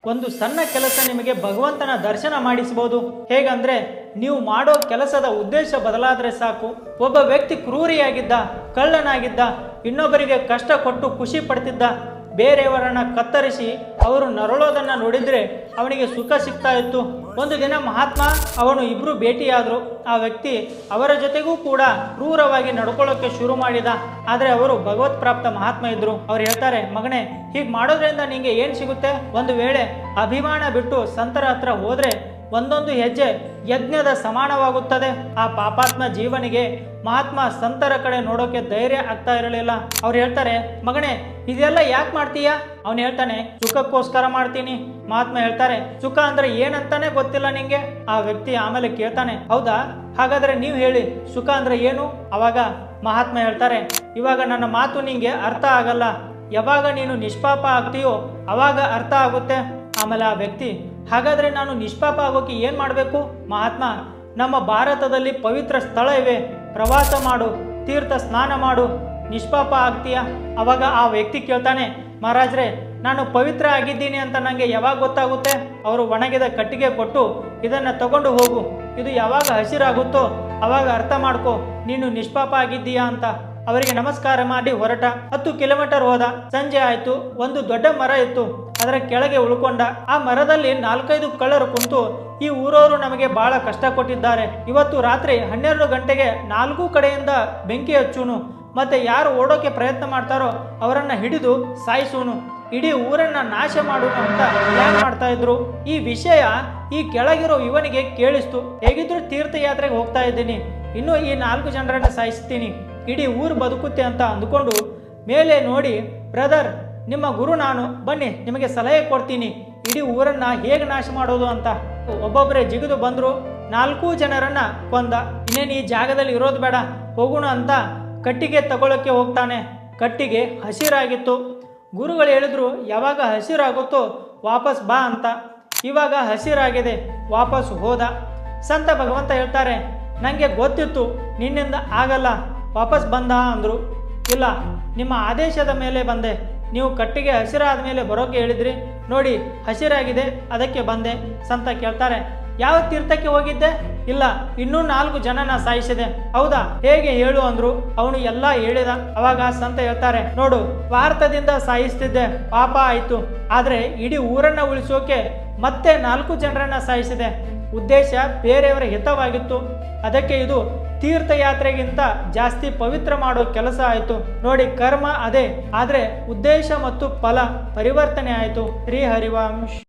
ಒಂದು ಸಣ್ಣ ಕೆಲಸ ನಿಮಗೆ ಭಗವಂತನ ದರ್ಶನ ಮಾಡಿಸಬಹುದು. ಹೇಗಂದ್ರೆ ನೀವು ಮಾಡೋ ಕೆಲಸದ ಉದ್ದೇಶ ಬದಲಾದ್ರೆ ಸಾಕು. ಒಬ್ಬ ವ್ಯಕ್ತಿ ಕ್ರೂರಿಯಾಗಿದ್ದ, ಕಳ್ಳನಾಗಿದ್ದ, ಇನ್ನೊಬ್ಬರಿಗೆ ಕಷ್ಟ ಕೊಟ್ಟು ಖುಷಿ ಪಡ್ತಿದ್ದ, ಬೇರೆಯವರನ್ನ ಕತ್ತರಿಸಿ ಅವರು ನರಳೋದನ್ನ ನೋಡಿದ್ರೆ ಅವನಿಗೆ ಸುಖ ಸಿಗ್ತಾ ಇತ್ತು. ಒಂದು ದಿನ ಮಹಾತ್ಮ ಅವನು ಇಬ್ರು ಭೇಟಿಯಾದ್ರು. ಆ ವ್ಯಕ್ತಿ ಅವರ ಜೊತೆಗೂ ಕೂಡ ಕ್ರೂರವಾಗಿ ನಡ್ಕೊಳ್ಳೋಕೆ ಶುರು ಮಾಡಿದ. ಆದ್ರೆ ಅವರು ಭಗವತ್ ಪ್ರಾಪ್ತ ಮಹಾತ್ಮ ಇದ್ರು. ಅವ್ರು ಹೇಳ್ತಾರೆ, ಮಗನೇ, ಹೀಗೆ ಮಾಡೋದ್ರಿಂದ ನಿಂಗೆ ಏನ್ ಸಿಗುತ್ತೆ? ಒಂದು ವೇಳೆ ಅಭಿಮಾನ ಬಿಟ್ಟು ಸಂತರ ಹತ್ರ ಹೋದ್ರೆ ಒಂದೊಂದು ಹೆಜ್ಜೆ ಯಜ್ಞದ ಸಮಾನವಾಗುತ್ತದೆ. ಆ ಪಾಪಾತ್ಮ ಜೀವನಿಗೆ ಮಹಾತ್ಮ ಸಂತರ ಕಡೆ ನೋಡೋಕೆ ಧೈರ್ಯ ಆಗ್ತಾ ಇರಲಿಲ್ಲ. ಅವ್ರು ಹೇಳ್ತಾರೆ, ಮಗನೇ, ಇದೆಲ್ಲ ಯಾಕೆ ಮಾಡ್ತೀಯಾ? ಅವನು ಹೇಳ್ತಾನೆ, ಸುಖಕ್ಕೋಸ್ಕರ ಮಾಡ್ತೀನಿ. ಮಹಾತ್ಮ ಹೇಳ್ತಾರೆ, ಸುಖ ಅಂದ್ರೆ ಏನಂತಾನೆ ಗೊತ್ತಿಲ್ಲ ನಿಂಗೆ. ಆ ವ್ಯಕ್ತಿ ಆಮೇಲೆ ಕೇಳ್ತಾನೆ, ಹೌದಾ, ಹಾಗಾದ್ರೆ ನೀವು ಹೇಳಿ, ಸುಖ ಅಂದ್ರೆ ಏನು? ಅವಾಗ ಮಹಾತ್ಮ ಹೇಳ್ತಾರೆ, ಇವಾಗ ನನ್ನ ಮಾತು ನಿಂಗೆ ಅರ್ಥ ಆಗಲ್ಲ. ಯಾವಾಗ ನೀನು ನಿಷ್ಪಾಪ ಆಗ್ತೀಯೋ ಅವಾಗ ಅರ್ಥ ಆಗುತ್ತೆ. ಆಮೇಲೆ ಆ ವ್ಯಕ್ತಿ, ಹಾಗಾದ್ರೆ ನಾನು ನಿಷ್ಪಾಪ ಆಗೋಕೆ ಏನ್ ಮಾಡಬೇಕು? ಮಹಾತ್ಮ, ನಮ್ಮ ಭಾರತದಲ್ಲಿ ಪವಿತ್ರ ಸ್ಥಳ ಇವೆ, ಪ್ರವಾಸ ಮಾಡು, ತೀರ್ಥ ಸ್ನಾನ ಮಾಡು, ನಿಷ್ಪಾಪ ಆಗ್ತೀಯಾ? ಅವಾಗ ಆ ವ್ಯಕ್ತಿ ಕೇಳ್ತಾನೆ, ಮಹಾರಾಜ್ರೆ, ನಾನು ಪವಿತ್ರ ಆಗಿದ್ದೀನಿ ಅಂತ ನನಗೆ ಯಾವಾಗ ಗೊತ್ತಾಗುತ್ತೆ? ಅವರು ಒಣಗಿದ ಕಟ್ಟಿಗೆ ಕೊಟ್ಟು, ಇದನ್ನ ತಗೊಂಡು ಹೋಗು, ಇದು ಯಾವಾಗ ಹಸಿರಾಗುತ್ತೋ ಅವಾಗ ಅರ್ಥ ಮಾಡ್ಕೋ ನೀನು ನಿಷ್ಪಾಪ ಆಗಿದ್ದೀಯಾ ಅಂತ. ಅವರಿಗೆ ನಮಸ್ಕಾರ ಮಾಡಿ ಹೊರಟ. 10 ಕಿಲೋಮೀಟರ್ ಹೋದ. ಸಂಜೆ ಆಯ್ತು. ಒಂದು ದೊಡ್ಡ ಮರ ಇತ್ತು, ಅದರ ಕೆಳಗೆ ಉಳ್ಕೊಂಡ. ಆ ಮರದಲ್ಲಿ 4-5 ಕಳ್ಳರು ಕುಂತು, ಈ ಊರವರು ನಮಗೆ ಬಹಳ ಕಷ್ಟ ಕೊಟ್ಟಿದ್ದಾರೆ. ಇವತ್ತು ರಾತ್ರಿ 12 ಗಂಟೆಗೆ 4 ಕಡೆಯಿಂದ ಬೆಂಕಿ ಹಚ್ಚುನು, ಮತ್ತೆ ಯಾರು ಓಡೋಕೆ ಪ್ರಯತ್ನ ಮಾಡ್ತಾರೋ ಅವರನ್ನ ಹಿಡಿದು ಸಾಯಿಸೂನು, ಇಡೀ ಊರನ್ನ ನಾಶ ಮಾಡೋಣ ಅಂತ ಪ್ಲಾನ್ ಮಾಡ್ತಾ ಇದ್ರು. ಈ ವಿಷಯ ಈ ಕೆಳಗಿರೋ ಇವನಿಗೆ ಕೇಳಿಸ್ತು. ಹೇಗಿದ್ರು ತೀರ್ಥಯಾತ್ರೆಗೆ ಹೋಗ್ತಾ ಇದ್ದೀನಿ, ಇನ್ನು ಈ 4 ಜನರನ್ನ ಸಾಯಿಸ್ತೀನಿ, ಇಡೀ ಊರು ಬದುಕುತ್ತೆ ಅಂತ ಅಂದುಕೊಂಡು ಮೇಲೆ ನೋಡಿ, ಬ್ರದರ್, ನಿಮ್ಮ ಗುರು ನಾನು, ಬನ್ನಿ ನಿಮಗೆ ಸಲಹೆ ಕೊಡ್ತೀನಿ, ಇಡೀ ಊರನ್ನ ಹೇಗೆ ನಾಶ ಮಾಡೋದು ಅಂತ. ಒಬ್ಬೊಬ್ಬರೇ ಜಿಗಿದು ಬಂದ್ರು. 4 ಜನರನ್ನ ಕೊಂದ. ಇನ್ನೇನು ಈ ಜಾಗದಲ್ಲಿ ಇರೋದು ಬೇಡ, ಹೋಗೋಣ ಅಂತ ಕಟ್ಟಿಗೆ ತಗೊಳ್ಳೋಕೆ ಹೋಗ್ತಾನೆ. ಕಟ್ಟಿಗೆ ಹಸಿರಾಗಿತ್ತು. ಗುರುಗಳು ಹೇಳಿದ್ರು, ಯಾವಾಗ ಹಸಿರಾಗುತ್ತೋ ವಾಪಸ್ ಬಾ ಅಂತ. ಇವಾಗ ಹಸಿರಾಗಿದೆ, ವಾಪಸ್ ಹೋದ. ಸಂತ ಭಗವಂತ ಹೇಳ್ತಾರೆ, ನನಗೆ ಗೊತ್ತಿತ್ತು ನಿನ್ನಿಂದ ಆಗಲ್ಲ, ವಾಪಸ್ ಬಂದ ಅಂದರು. ಇಲ್ಲ, ನಿಮ್ಮ ಆದೇಶದ ಮೇಲೆ ಬಂದೆ. ನೀವು ಕಟ್ಟಿಗೆ ಹಸಿರಾದ ಮೇಲೆ ಬರೋಕೆ ಹೇಳಿದ್ರಿ, ನೋಡಿ ಹಸಿರಾಗಿದೆ, ಅದಕ್ಕೆ ಬಂದೆ. ಸಂತ ಕೇಳ್ತಾರೆ, ಯಾವ ತೀರ್ಥಕ್ಕೆ ಹೋಗಿದ್ದೆ? ಇಲ್ಲ, ಇನ್ನೂ 4 ಜನನ ಸಾಯಿಸಿದೆ. ಹೌದಾ, ಹೇಗೆ ಹೇಳು ಅಂದ್ರು. ಅವನು ಎಲ್ಲ ಹೇಳಿದ. ಅವಾಗ ಸಂತ ಹೇಳ್ತಾರೆ, ನೋಡು, ಸ್ವಾರ್ಥದಿಂದ ಸಾಯಿಸ್ತಿದ್ದೆ, ಪಾಪ ಆಯ್ತು. ಆದ್ರೆ ಇಡೀ ಊರನ್ನ ಉಳಿಸೋಕೆ ಮತ್ತೆ 4 ಜನರನ್ನ ಸಾಯಿಸಿದೆ. ಉದ್ದೇಶ ಬೇರೆಯವರ ಹಿತವಾಗಿತ್ತು. ಅದಕ್ಕೆ ಇದು ತೀರ್ಥಯಾತ್ರೆಗಿಂತ ಜಾಸ್ತಿ ಪವಿತ್ರ ಮಾಡೋ ಕೆಲಸ ಆಯಿತು. ನೋಡಿ, ಕರ್ಮ ಅದೇ, ಆದ್ರೆ ಉದ್ದೇಶ ಮತ್ತು ಫಲ ಪರಿವರ್ತನೆ ಆಯಿತು. ಶ್ರೀ ಹರಿವಂಶ್.